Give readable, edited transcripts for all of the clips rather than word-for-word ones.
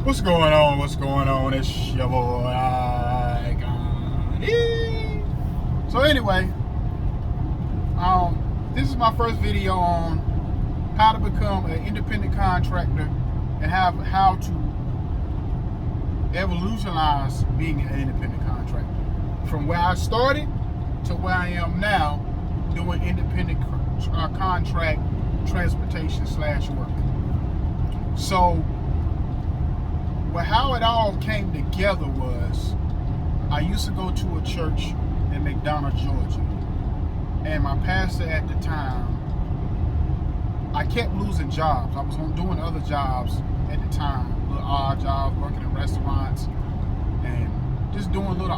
What's going on? What's going on? It's your boy Icon. So anyway, this is my first video on how to become an independent contractor and how to evolutionize being an independent contractor from where I started to where I am now, doing independent contract transportation / work. So, well, how it all came together was I used to go to a church in McDonough, Georgia, and my pastor at the time, I kept losing jobs. I was doing other jobs at the time, little odd jobs, working in restaurants, and just doing little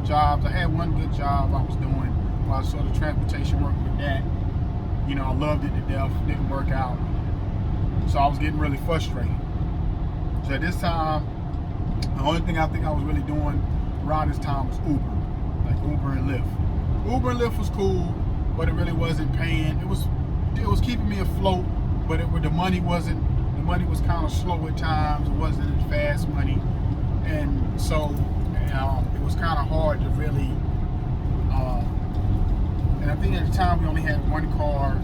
jobs. I had one good job I was doing while I was sort of transportation work with that. You know, I loved it to death. Didn't work out, so I was getting really frustrated. So at this time, the only thing I think I was really doing around this time was Uber, like Uber and Lyft. Uber and Lyft was cool, but it really wasn't paying. It was keeping me afloat, but the money was kind of slow at times. It wasn't as fast money, and so it was kind of hard to really. And I think at the time we only had one car,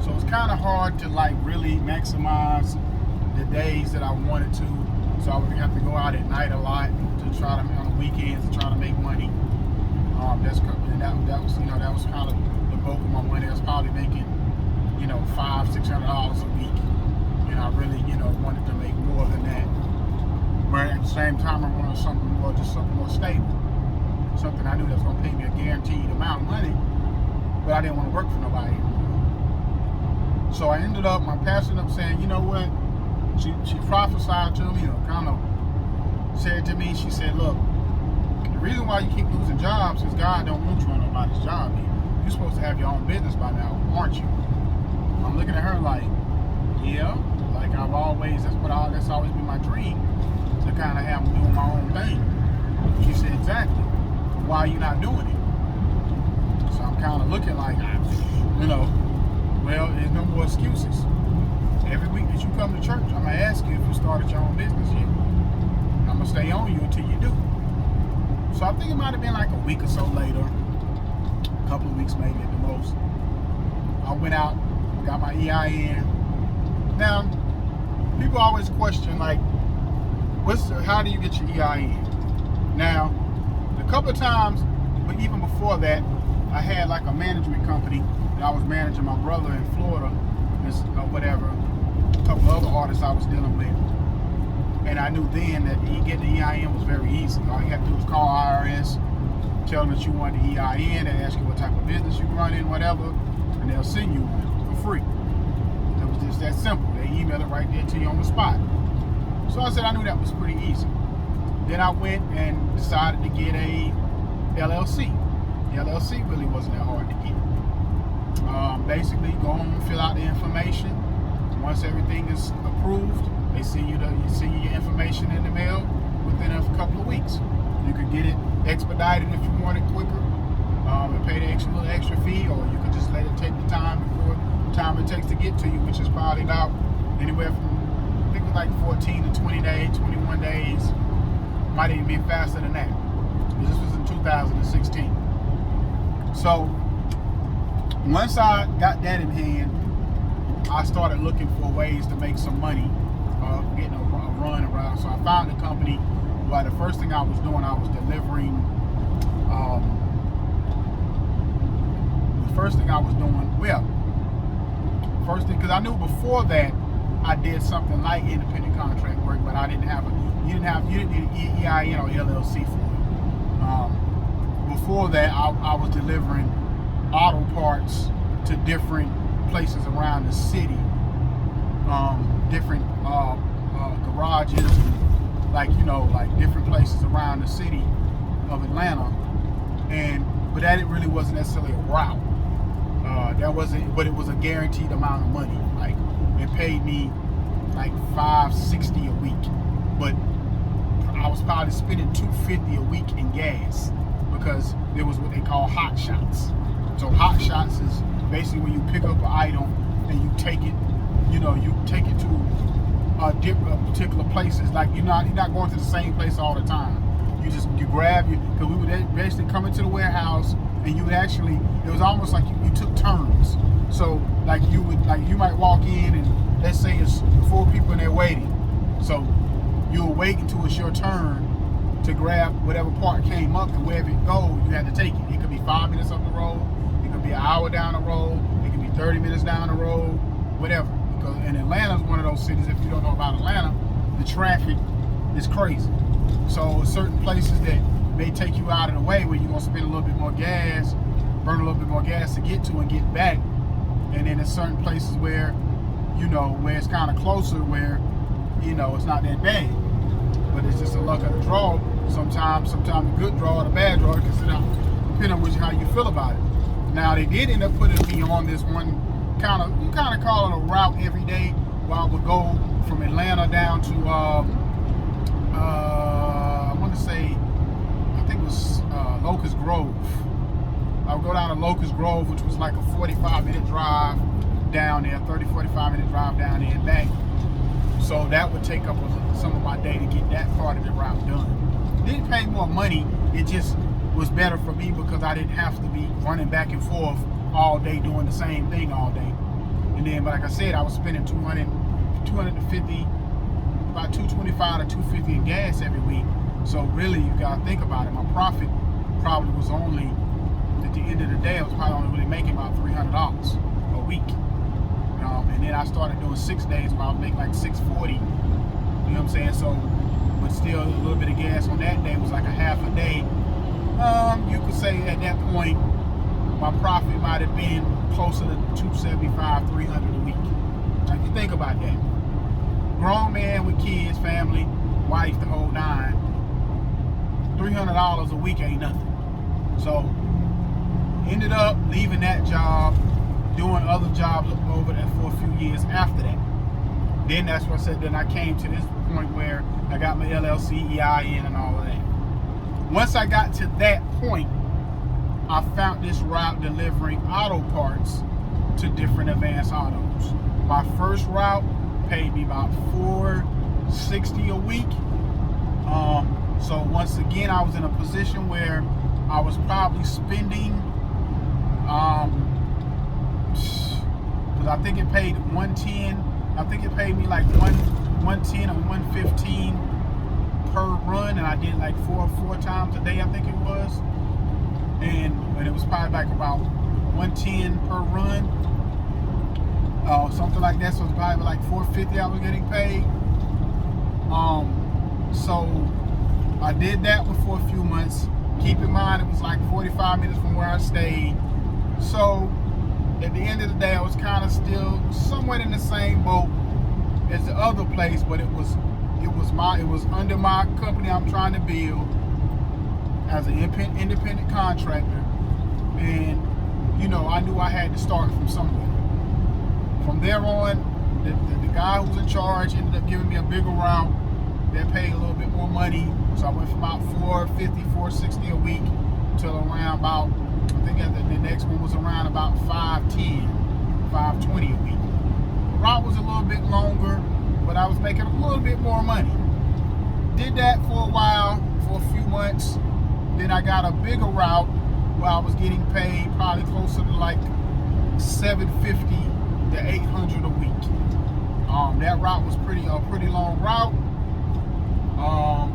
so it was kind of hard to like really maximize the days that I wanted to. So I would have to go out at night a lot to try to, on the weekends, to try to make money. That was kind of the bulk of my money. I was probably making $500-600 a week, and I really wanted to make more than that. But at the same time, I wanted something more stable, something I knew that was going to pay me a guaranteed amount of money, but I didn't want to work for nobody anymore. So I ended up, my pastor ended up saying, you know what? She prophesied to me, kind of said to me, she said, look, the reason why you keep losing jobs is God don't want you on nobody's job. You're supposed to have your own business by now, aren't you? I'm looking at her like, yeah, like that's always been my dream, to kind of have doing my own thing. She said, exactly. Why are you not doing it? So I'm kind of looking like, well, there's no more excuses. Every week that you come to church, I'm going to ask you if you started your own business yet. I'm going to stay on you until you do. So I think it might have been like a week or so later, a couple of weeks maybe at the most. I went out, got my EIN. Now, people always question, like, how do you get your EIN? Now, a couple of times, but even before that, I had like a management company that I was managing my brother in Florida, whatever. A couple of other artists I was dealing with, and I knew then that getting the EIN was very easy. All you have to do is call IRS, tell them that you want the EIN, and ask you what type of business you run in, whatever, and they'll send you one for free. It was just that simple. They email it right there to you on the spot. So I said I knew that was pretty easy. Then I went and decided to get a LLC. The LLC really wasn't that hard to get. Basically, go home and fill out the information. Once everything is approved, they send you your information in the mail within a couple of weeks. You could get it expedited if you want it quicker, and pay the little extra fee, or you could just let it take the time it takes to get to you, which is probably about anywhere from, I think it was like 14 to 20 days, 21 days. Might even be faster than that. This was in 2016. So once I got that in hand, I started looking for ways to make some money, getting a run around. So I found a company where the first thing I was doing, I was delivering. Because I knew before that I did something like independent contract work, but you didn't need an EIN or LLC for it. Before that, I was delivering auto parts to different places around the city, different garages, like different places around the city of Atlanta, but that it really wasn't necessarily a route. But it was a guaranteed amount of money. Like it paid me like $560 a week, but I was probably spending $250 a week in gas because there was what they call hot shots. So hot shots is basically when you pick up an item and you take it to particular places. Like you're not going to the same place all the time. You grab you, because we would basically come into the warehouse, and you would actually, it was almost like you took turns. So like you might walk in, and let's say it's 4 people in there waiting. So you'll wait until it's your turn to grab whatever part came up, and wherever it goes, you had to take it. It could be 5 minutes up the road, it could be an hour down the road, it could be 30 minutes down the road, whatever. Because in Atlanta is one of those cities, if you don't know about Atlanta, the traffic is crazy. So certain places that may take you out of the way, where you're gonna spend a little bit more gas, burn a little bit more gas to get to and get back. And then there's certain places where, where it's kind of closer, where, it's not that bad. But it's just a luck of the draw. Sometimes a good draw or a bad draw, depending on how you feel about it. Now they did end up putting me on this one you kind of call it a route every day, where I would go from Atlanta down to I want to say, I think it was Locust Grove. I would go down to Locust Grove, which was like a 45-minute drive down there, 30-45-minute drive down there and back. So that would take up some of my day to get that part of the route done. It didn't pay more money, it just was better for me because I didn't have to be running back and forth all day doing the same thing all day. And then, like I said, I was spending $250, about $225 to $250 in gas every week. So really, you gotta think about it. My profit probably was only, at the end of the day, I was probably only really making about $300 a week. And then I started doing 6 days where I was making like $640. You know what I'm saying? So, but still, a little bit of gas on that day was like a half a day. You could say at that point, my profit might have been closer to $275, $300 a week. Now, if you think about that, grown man with kids, family, wife, the whole nine, $300 a week ain't nothing. So, ended up leaving that job, doing other jobs over there for a few years after that. Then that's what I said, then I came to this point where I got my LLC, EIN, and all of that. Once I got to that point, I found this route delivering auto parts to different Advance Autos. My first route paid me about $460 a week. So once again, I was in a position where I was probably spending, because I think it paid $110. I think it paid me like $110 or $115 per run, and I did like four times a day, I think it was. And it was probably like about $110 per run, something like that. So it was probably like $450 I was getting paid. So I did that for a few months. Keep in mind, it was like 45 minutes from where I stayed. So at the end of the day, I was kind of still somewhat in the same boat as the other place, but it was under my company I'm trying to build as an independent contractor, and I knew I had to start from somewhere. From there on, the guy who was in charge ended up giving me a bigger route that paid a little bit more money. So I went from about $450, $460 a week to around about, I think the next one was around about $510, $520 a week. The route was a little bit longer, but I was making a little bit more money. Did that for a while, for a few months. Then I got a bigger route where I was getting paid probably closer to like $750 to $800 a week. That route was a pretty long route.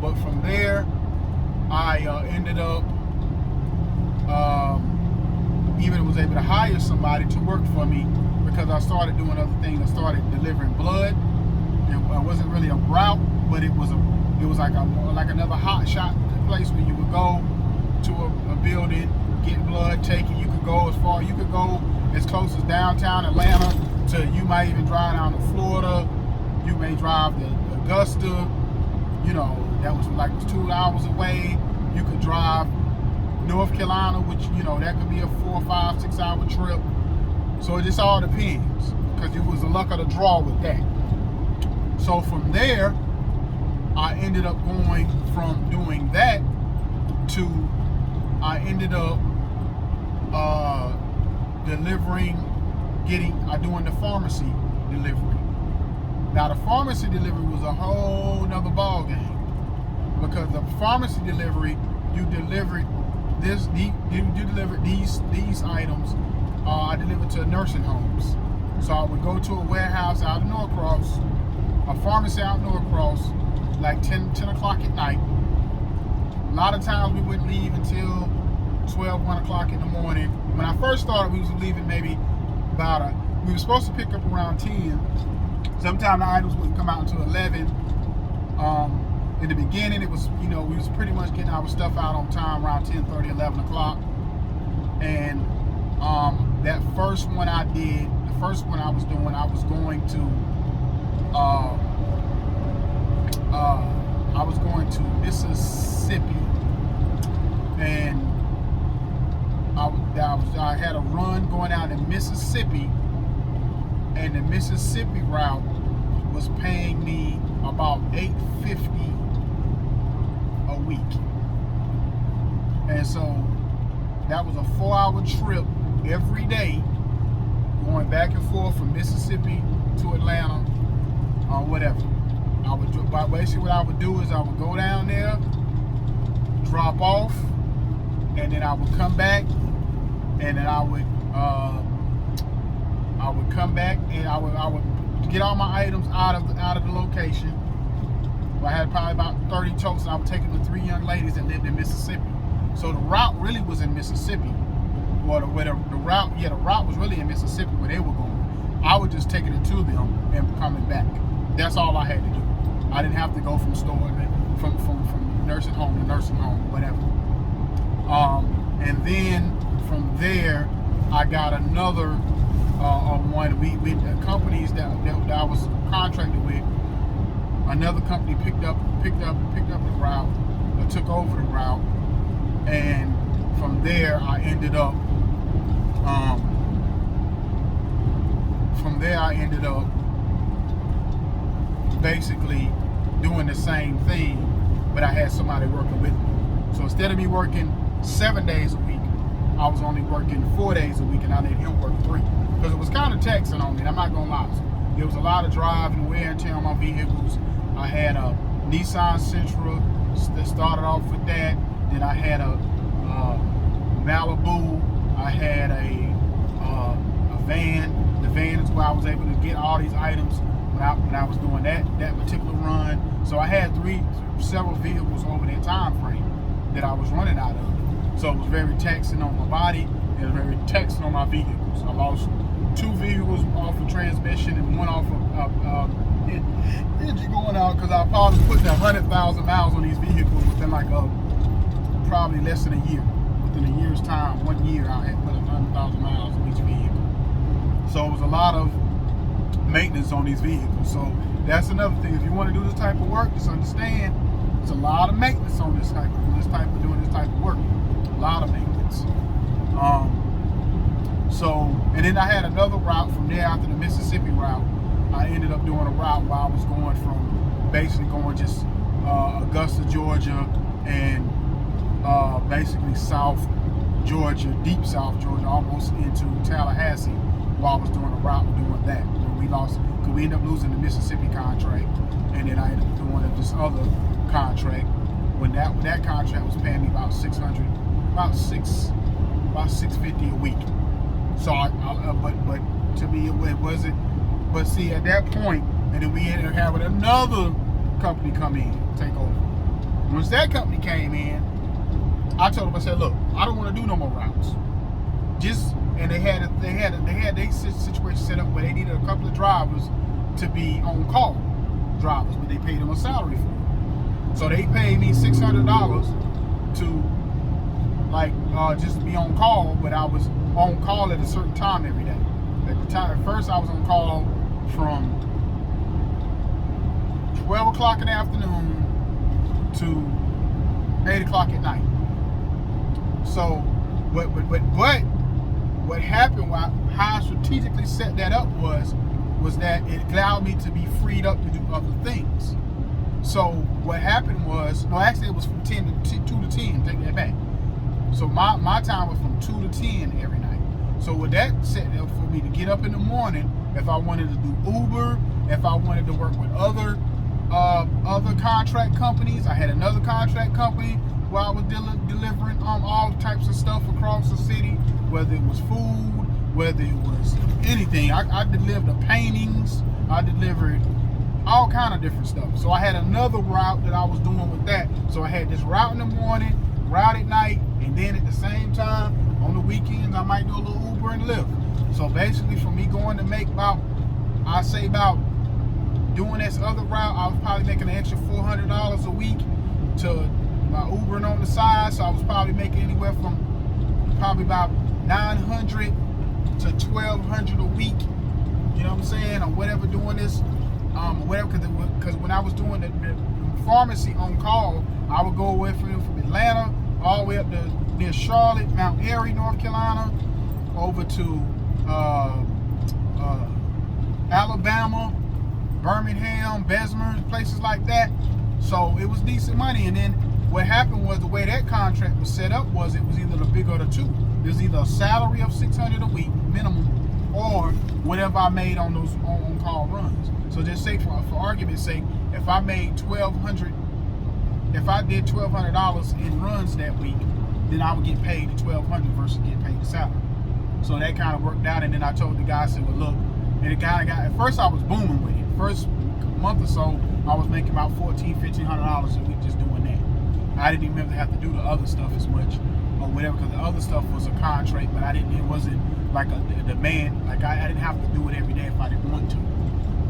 But from there, I ended up even was able to hire somebody to work for me, because I started doing other things. I started delivering blood. It wasn't really a route, but it was like another hot shot place where you would go to a building, get blood taken. You could go as close as downtown Atlanta to, you might even drive down to Florida. You may drive to Augusta. That was like 2 hours away. You could drive North Carolina, which, that could be a 4, 5, 6 hour trip. So it just all depends, because it was the luck of the draw with that. So from there, I ended up going from doing that to, I ended up doing the pharmacy delivery. Now the pharmacy delivery was a whole nother ball game, because the pharmacy delivery, you delivered these items. I delivered to nursing homes. So I would go to a warehouse out in Norcross, a pharmacy out in Norcross, like 10 o'clock at night. A lot of times we wouldn't leave until 1 o'clock in the morning. When I first started, we was leaving maybe we were supposed to pick up around 10. Sometimes the items wouldn't come out until 11. In the beginning, it was, we was pretty much getting our stuff out on time around 10:30, 11 o'clock. And that first one I did, the first one I was doing, I was going to Mississippi, and I had a run going out in Mississippi, and the Mississippi route was paying me about $8.50 a week, and so that was a 4-hour trip every day, going back and forth from Mississippi to Atlanta, or whatever. Basically what I would do is I would go down there, drop off, and then I would come back, and then I would come back, and I would get all my items out of the location. I had probably about 30 totes, and I would take them to 3 young ladies that lived in Mississippi. So the route really was in Mississippi. Well, the route was really in Mississippi where they were going. I was just taking it to them and coming back. That's all I had to do. I didn't have to go from nursing home to nursing home, whatever. And then from there, I got another one. The companies that I was contracted with, another company picked up the route, or took over the route, and from there I ended up. Basically doing the same thing, but I had somebody working with me. So instead of me working 7 days a week, I was only working 4 days a week, and I let him work 3, because it was kind of taxing on me. I'm not gonna lie. There was a lot of driving, wear and tear on my vehicles. I had a Nissan Sentra that started off with that. Then I had a Malibu. I had a van. The van is where I was able to get all these items when I was doing that particular run. So I had several vehicles over that time frame that I was running out of. So it was very taxing on my body. It was very taxing on my vehicles. I lost 2 vehicles off of transmission and 1 off of engine going out, because I probably put 100,000 miles on these vehicles within probably less than a year. Within a year's time, 1 year, I had put 100,000 miles on each vehicle. So it was a lot of maintenance on these vehicles. So that's another thing. If you want to do this type of work, just understand it's a lot of maintenance on this type of work. A lot of maintenance. And then I had another route from there after the Mississippi route. I ended up doing a route where I was going from just Augusta, Georgia, and basically South Georgia, deep South Georgia, almost into Tallahassee, while I was doing a route doing that. Because we ended up losing the Mississippi contract, and then I ended up doing this other contract. When that contract was paying me about $650 a week. So but to me it wasn't. But see, at that point, and then we ended up having another company come in, take over. Once that company came in, I told them, I said, look, I don't want to do no more routes. And they had their situation set up where they needed a couple of drivers to be on call drivers, but they paid them a salary for it. So they paid me $600 to just be on call, but I was on call at a certain time every day. At first I was on call from 12 o'clock in the afternoon to 8 o'clock at night. So, what happened, how I strategically set that up was that it allowed me to be freed up to do other things. So what happened was, it was from 2 to 10, take that back. So my time was from 2 to 10 every night. So with that set up for me to get up in the morning, if I wanted to do Uber, if I wanted to work with other contract companies. I had another contract company where I was delivering all types of stuff across the city, whether it was food, whether it was anything. I delivered paintings, I delivered all kind of different stuff. So I had another route that I was doing with that. So I had this route in the morning, route at night, and then at the same time on the weekends I might do a little Uber and Lyft. So basically, for me going to make about doing this other route, I was probably making an extra $400 a week to my Ubering on the side. So I was probably making anywhere from probably about $900 to $1,200 a week. You know what I'm saying, or whatever, doing this, whatever. Because when I was doing the pharmacy on call, I would go away from Atlanta all the way up to near Charlotte, Mount Airy, North Carolina, over to Alabama, Birmingham, Bessemer, places like that. So it was decent money. And then what happened was, the way that contract was set up was, it was either the big or the two. There's either a salary of $600 a week minimum, or whatever I made on those on-call runs. So just say, for argument's sake, if I made $1,200, if I did $1,200 in runs that week, then I would get paid the $1,200 versus get paid the salary. So that kind of worked out. And then I told the guy, I said, well, look, and it kind of got, at first I was booming with it. First month or so, I was making about $1,400, $1,500 a week just doing that. I didn't even have to do the other stuff as much or whatever, because the other stuff was a contract, but it wasn't like a demand. Like I didn't have to do it every day if I didn't want to.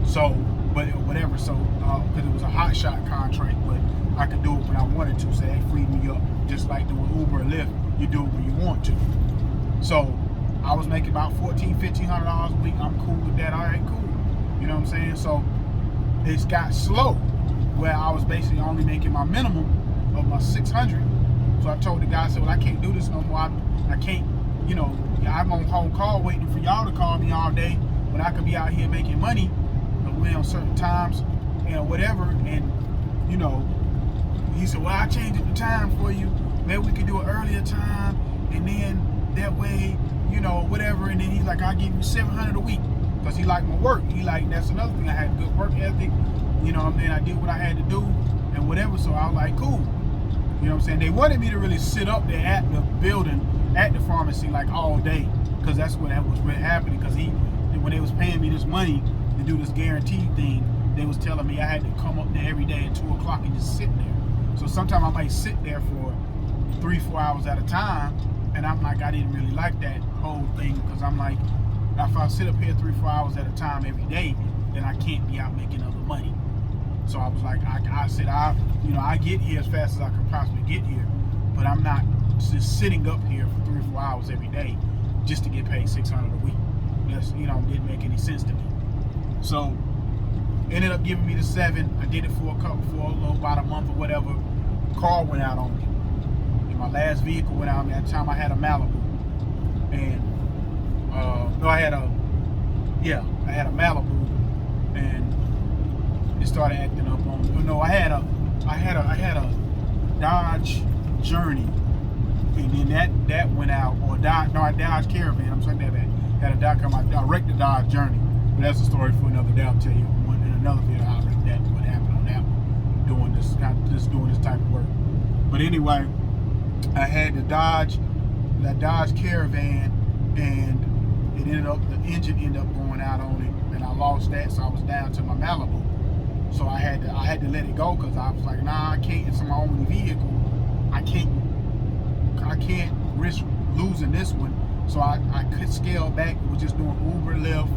So, but whatever. So, because it was a hot shot contract, but I could do it when I wanted to. So that freed me up. Just like doing Uber and Lyft, you do it when you want to. So I was making about $1,400, $1,500 a week. I'm cool with that. All right, cool. You know what I'm saying? So it got slow, where I was basically only making my minimum of my $600. So I told the guy, I said, well, I can't do this no more. I can't, you know, I'm on home call waiting for y'all to call me all day when I could be out here making money on certain times and whatever. And, you know, he said, well, I'll change the time for you. Maybe we could do an earlier time, and then that way, you know, whatever. And then he's like, I'll give you $700 a week, because he liked my work. He like, that's another thing. I had good work ethic. You know what I mean? I did what I had to do and whatever. So I was like, cool. You know what I'm saying? They wanted me to really sit up there at the building, at the pharmacy, like all day, because that's what was really happening. Because when they was paying me this money to do this guaranteed thing, they was telling me I had to come up there every day at 2 o'clock and just sit there. So sometimes I might sit there for 3-4 hours at a time, and I'm like, I didn't really like that whole thing, because I'm like, if I sit up here 3-4 hours at a time every day, then I can't be out making other money. So I was like, I said, I get here as fast as I can possibly get here, but I'm not just sitting up here for 3 or 4 hours every day just to get paid $600 a week. That's, you know, didn't make any sense to me. So ended up giving me the 7. I did it for about a month or whatever. Car went out on me, and my last vehicle went out on me. At the time I had a Malibu, and I had a Malibu, and it started acting up on me. No, I had a Dodge Journey, and then that went out, or a Dodge Caravan. I'm sorry, that bad. Had a Dodge Caravan. I wrecked the Dodge Journey, but that's a story for another day. I'll tell you in another video how I wrecked that, what happened on that one, doing this type of work. But anyway, I had that Dodge Caravan, and the engine ended up going out on it, and I lost that, so I was down to my Malibu. So I had to let it go, because I was like, nah, I can't. It's my only vehicle. I can't risk losing this one. So I could scale back with just doing Uber, Lyft,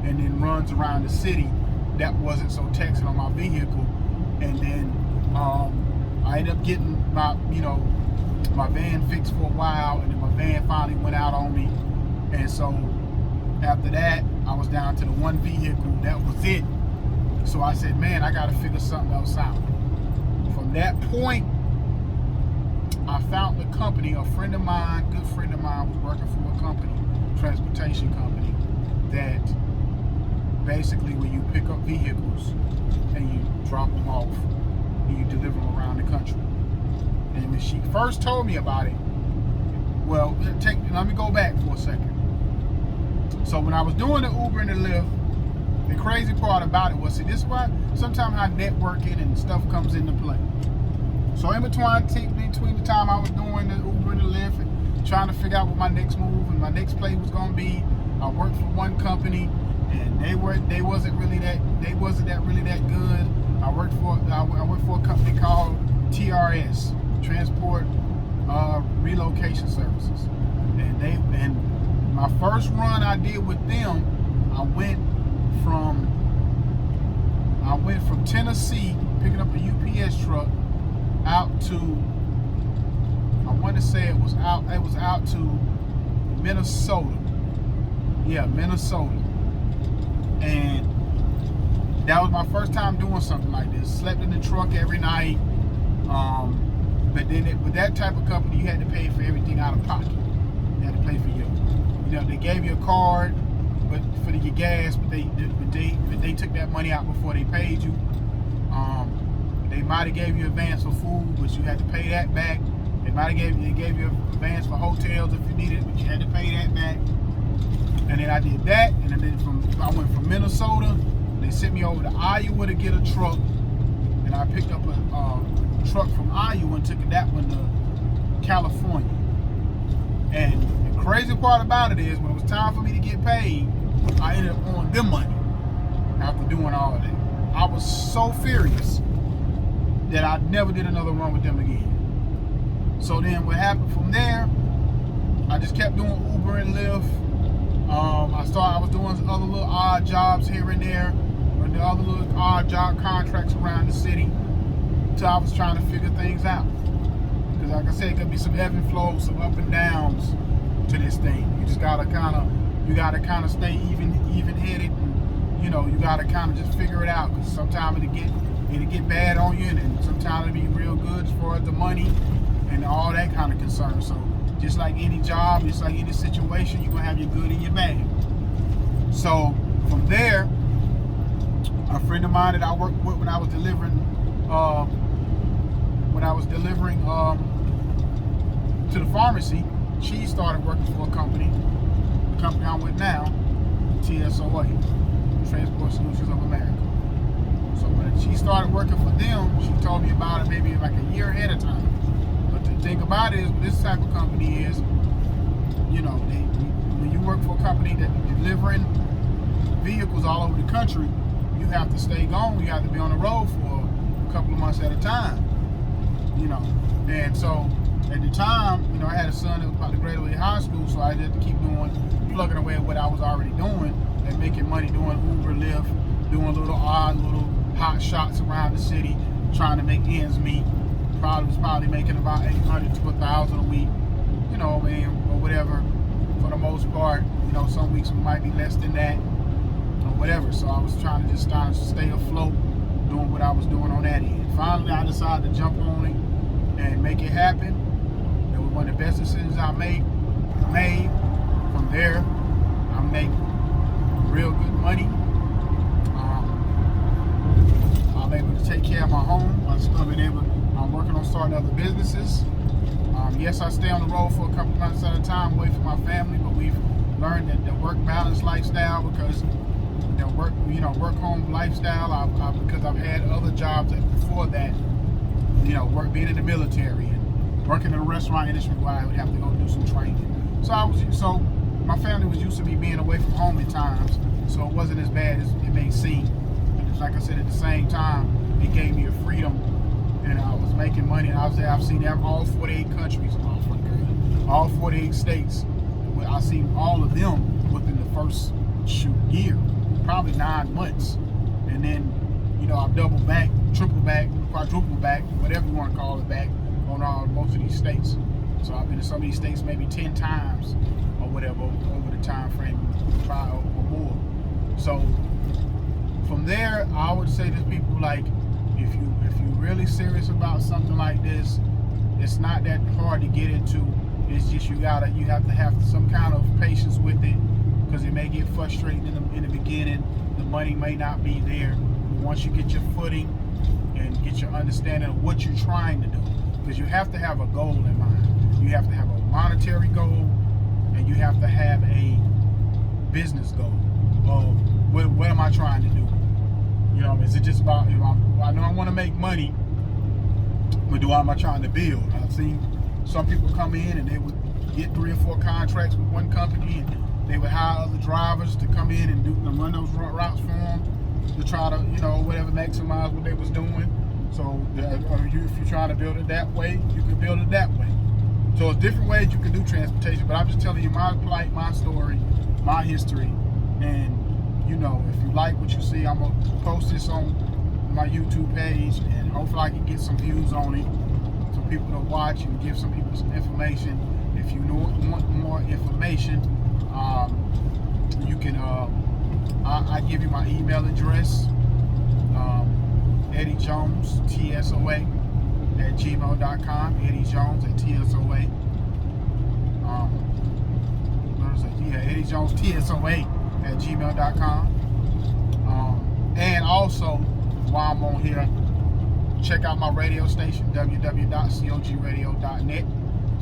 and then runs around the city. That wasn't so taxing on my vehicle. And then I ended up getting my van fixed for a while, and then my van finally went out on me. And so after that, I was down to the one vehicle. That was it. So I said, man, I got to figure something else out. From that point, I found the company. A friend of mine, good friend of mine, was working for a company, transportation company, that basically when you pick up vehicles and you drop them off and you deliver them around the country. And when she first told me about it, well, let me go back for a second. So when I was doing the Uber and the Lyft, the crazy part about it was, see, this is why sometimes how networking and stuff comes into play. So in between the time I was doing the Uber and the Lyft and trying to figure out what my next move and my next play was gonna be, I worked for one company and they wasn't really that good. I worked for a company called TRS, Transport Relocation Services, and my first run I did with them, I went from Tennessee picking up a UPS truck out to, I want to say it was out to Minnesota. Yeah, Minnesota. And that was my first time doing something like this. Slept in the truck every night. But then with that type of company, you had to pay for everything out of pocket. You had to pay for they gave you a card, but for your gas, but they took that money out before they paid you. They might have gave you advance for food, but you had to pay that back. They gave you advance for hotels if you needed, but you had to pay that back. And then I did that, and then I went from Minnesota. They sent me over to Iowa to get a truck, and I picked up a truck from Iowa and took that one to California. And the crazy part about it is, when it was time for me to get paid, I ended up owing them money after doing all of that. I was so furious that I never did another run with them again. So then what happened from there, I just kept doing Uber and Lyft. I was doing other little odd jobs here and there, and the other little odd job contracts around the city, till I was trying to figure things out. Because like I said, it could be some ebb and flow, some up and downs to this thing. You just gotta kind of stay even-headed, and you gotta kind of just figure it out. Because sometimes it'll get bad on you, and then sometimes it'll be real good as far as the money and all that kind of concern. So just like any job, just like any situation, you're gonna have your good and your bad. So from there, a friend of mine that I worked with when I was delivering to the pharmacy, she started working for the company I'm with now, TSOA, Transport Solutions of America. So when she started working for them, she told me about it maybe like a year ahead of time. But the thing about it is, this type of company is, when you work for a company that's delivering vehicles all over the country, you have to stay gone. You have to be on the road for a couple of months at a time. And so at the time, I had a son that was about to graduate high school, so I had to keep plugging away at what I was already doing and making money doing Uber, Lyft, doing little hot shots around the city, trying to make ends meet. Probably making about $800 to $1,000 a week, or whatever. For the most part, some weeks we might be less than that, or whatever. So I was trying to just stay afloat, doing what I was doing on that end. Finally, I decided to jump on it and make it happen. It was one of the best decisions I made. From there, I make real good money. I'm able to take care of my home. I'm working on starting other businesses. Yes, I stay on the road for a couple months at a time away from my family, but we've learned that the work balance lifestyle, because the work home lifestyle, because I've had other jobs before that, being in the military and working in the restaurant industry where I would have to go do some training. So my family was used to me being away from home at times, so it wasn't as bad as it may seem. And like I said, at the same time, it gave me a freedom, and I was making money. And I've seen all 48 countries, all 48 states. I've seen all of them within the first year, probably 9 months. And then, I've doubled back, triple back, quadruple back, whatever you want to call it, back on most of these states. So I've been to some of these states maybe 10 times or whatever over the time frame, or more. So from there, I would say to people, like, if you're really serious about something like this, it's not that hard to get into. It's just you have to have some kind of patience with it, because it may get frustrating in the beginning. The money may not be there, but once you get your footing and get your understanding of what you're trying to do, because you have to have a goal in mind. You have to have a monetary goal, and you have to have a business goal of what am I trying to do? You know, is it just about, I know I want to make money, but am I trying to build? I've seen some people come in and they would get 3 or 4 contracts with one company, and they would hire other drivers to come in and run those routes for them to try to, whatever, maximize what they was doing. So if you're trying to build it that way, you can build it that way. So it's different ways you can do transportation, but I'm just telling you my plight, my story, my history, and if you like what you see, I'm gonna post this on my YouTube page, and hopefully I can get some views on it, so people to watch and give some people some information. If you want more information, you can. I give you my email address, Eddie Jones TSOA at gmail.com. Eddie Jones at TSOA. Eddie Jones TSOA at gmail.com. And also, while I'm on here, check out my radio station, www.cogradio.net.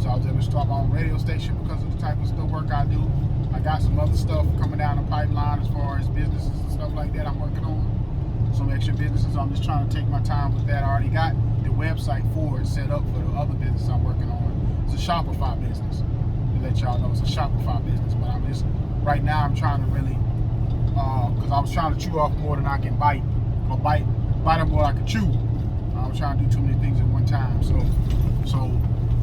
So I was able to start my own radio station because of the type of stuff work I do. I got some other stuff coming down the pipeline as far as businesses and stuff like that I'm working on. Some extra businesses. I'm just trying to take my time with that. I already got the website for it set up for the other business I'm working on. It's a Shopify business. To let y'all know, it's a Shopify business. But I'm just, right now I'm trying to really, because I was trying to chew off more than I can bite, or bite them more than I can chew. I was trying to do too many things at one time. So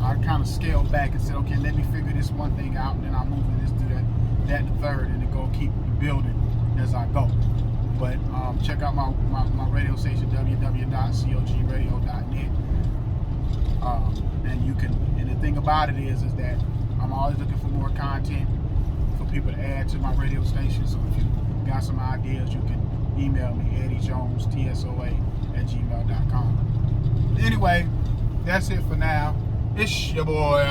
I kind of scaled back and said, okay, let me figure this one thing out, and then I'll move this to that and the third, and then go keep building as I go. But check out my radio station, www.cogradio.net. And you can, and the thing about it is that I'm always looking for more content for people to add to my radio station. So if you got some ideas, you can email me, eddiejonestsoa@gmail.com. Anyway, that's it for now. It's your boy